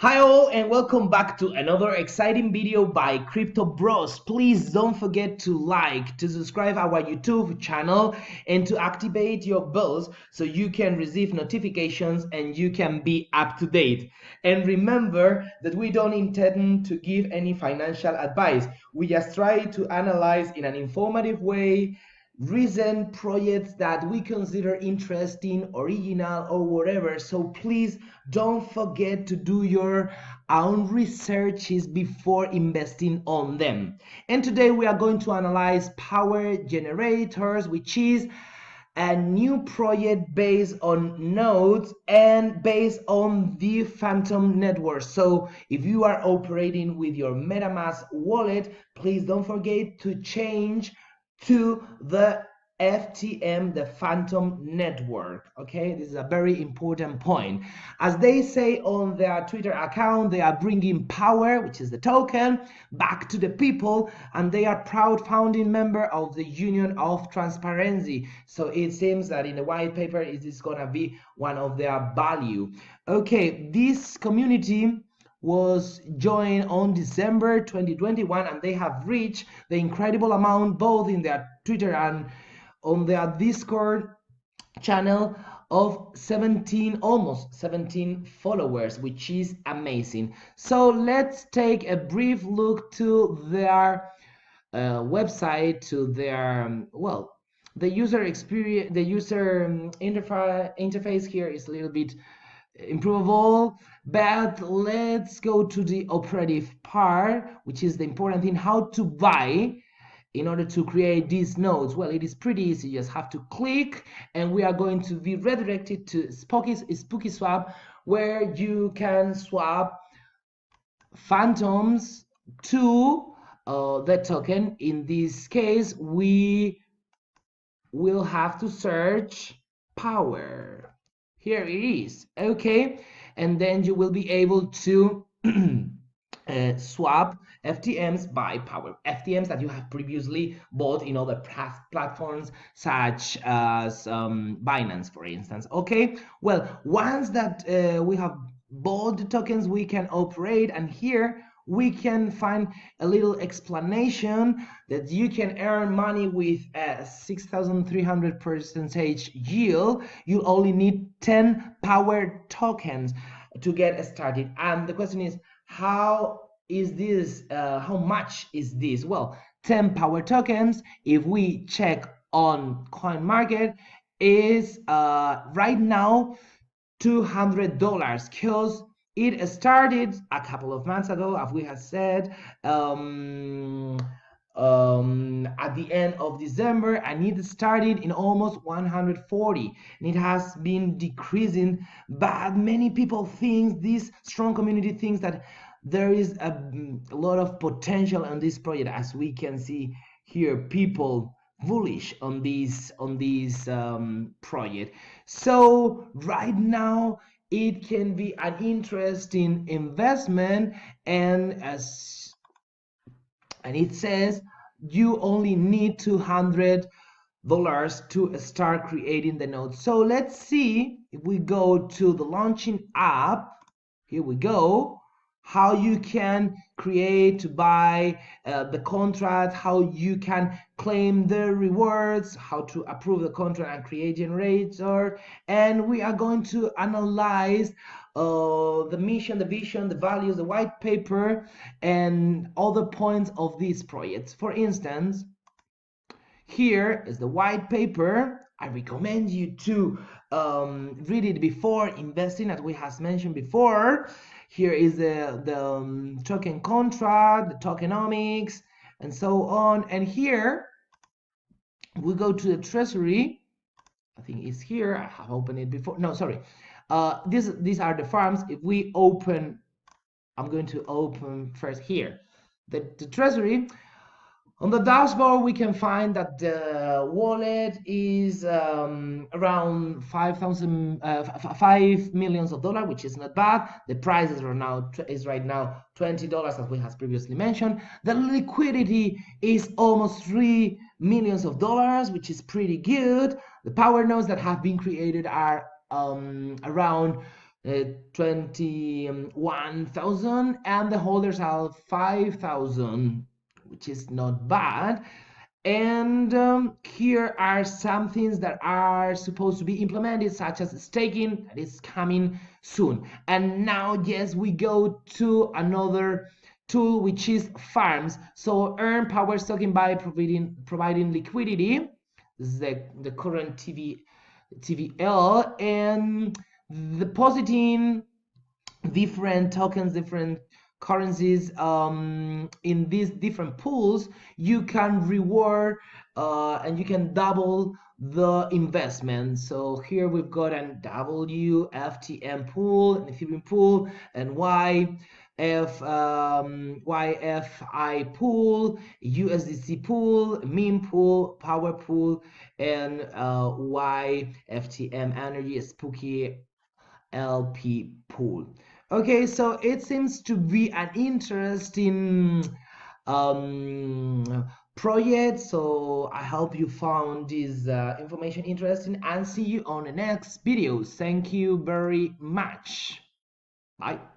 Hi all and welcome back to another exciting video by Crypto Bros. Please don't forget to like, to subscribe our YouTube channel and to activate your bells so you can receive notifications and you can be up to date. And remember that we don't intend to give any financial advice. We just try to analyze in an informative way recent projects that we consider interesting, original, or whatever. So please don't forget to do your own researches before investing on them. And today we are going to analyze power generators, which is a new project based on nodes and based on the Phantom network. So if you are operating with your MetaMask wallet, please don't forget to change to the FTM, the Phantom network. Okay, this is a very important point. As they say on their Twitter account, they are bringing power, which is the token, back to the people, and they are proud founding member of the Union of Transparency. So it seems that in the white paper it is gonna be one of their value. Okay, this community was joined on December 2021 and they have reached the incredible amount both in their Twitter and on their Discord channel of 17, almost 17 followers, which is amazing. So let's take a brief look to their website, to their well, the user experience, the user interface here is a little bit improvable, but let's go to the operative part, which is the important thing, how to buy in order to create these nodes. Well, it is pretty easy. You just have to click and we are going to be redirected to Spooky Swap, where you can swap phantoms to the token. In this case, we will have to search power. Here it is. Okay, and then you will be able to swap FTMs by power. FTMs that you have previously bought in other platforms such as Binance, for instance. Okay, well, once that we have bought the tokens, we can operate, and here we can find a little explanation that you can earn money with a 6,300% yield. You only need 10 power tokens to get started. And the question is, how is this, how much is this? Well, 10 power tokens, if we check on coin market, is right now $200, because it started a couple of months ago, as we have said, at the end of December, and it started in almost 140, and it has been decreasing, but many people think, this strong community thinks, that there is a lot of potential on this project. As we can see here, people bullish on this project. So right now it can be an interesting investment, and it says you only need $200 to start creating the nodes. So let's see, if we go to the launching app, here we go, how you can create to buy the contract, how you can claim the rewards, how to approve the contract and create generator. And we are going to analyze the mission, the vision, the values, the white paper, and other points of these projects. For instance, here is the white paper. I recommend you to read it before investing, as we have mentioned before. Here is the token contract, the tokenomics, and so on. And here we go to the treasury. I think it's here. I have opened it before. No, sorry. These are the farms. If we open, I'm going to open first here the treasury. On the dashboard, we can find that the wallet is around $5 million, which is not bad. The price is right now $20, as we have previously mentioned. The liquidity is almost $3 million, which is pretty good. The power nodes that have been created are around 21,000, and the holders are 5,000, which is not bad. And here are some things that are supposed to be implemented, such as staking, that is coming soon. And now, yes, we go to another tool, which is farms. So earn power token by providing liquidity. This is the current TVL, and depositing different tokens, different currencies in these different pools. You can reward and you can double the investment. So here we've got an WFTM pool, an Ethereum pool, and YFI pool, USDC pool, meme pool, power pool, and YFTM energy spooky LP pool. Okay, so it seems to be an interesting project. So I hope you found this information interesting, and see you on the next video. Thank you very much. Bye.